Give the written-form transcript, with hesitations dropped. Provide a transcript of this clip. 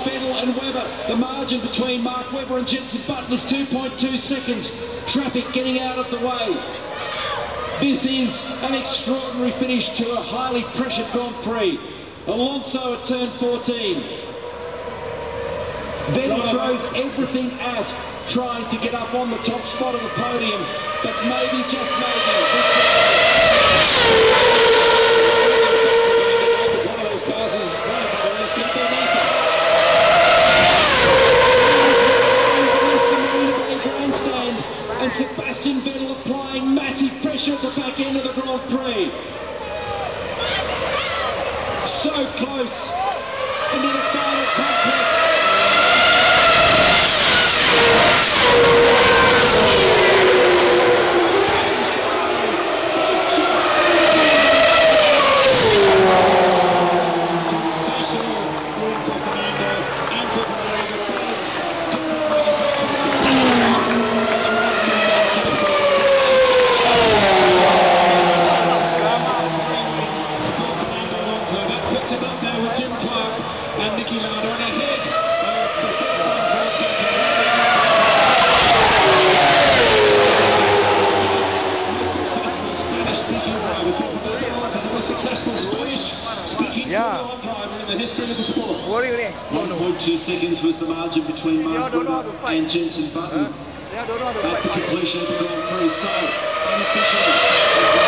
Vettel and Webber. The margin between Mark Webber and Jenson Button is 2.2 seconds. Traffic getting out of the way. This is an extraordinary finish to a highly pressured Grand Prix. Alonso at turn 14. Vettel throws everything at trying to get up on the top spot of the podium, but maybe, just maybe, and Sebastian Vettel applying massive pressure at the back end of the Grand Prix. So close into the final complex. The history of the sport. 1.2 seconds was the margin between Mark Webber and Jenson Button at the completion of the Grand Prix. So, unofficially,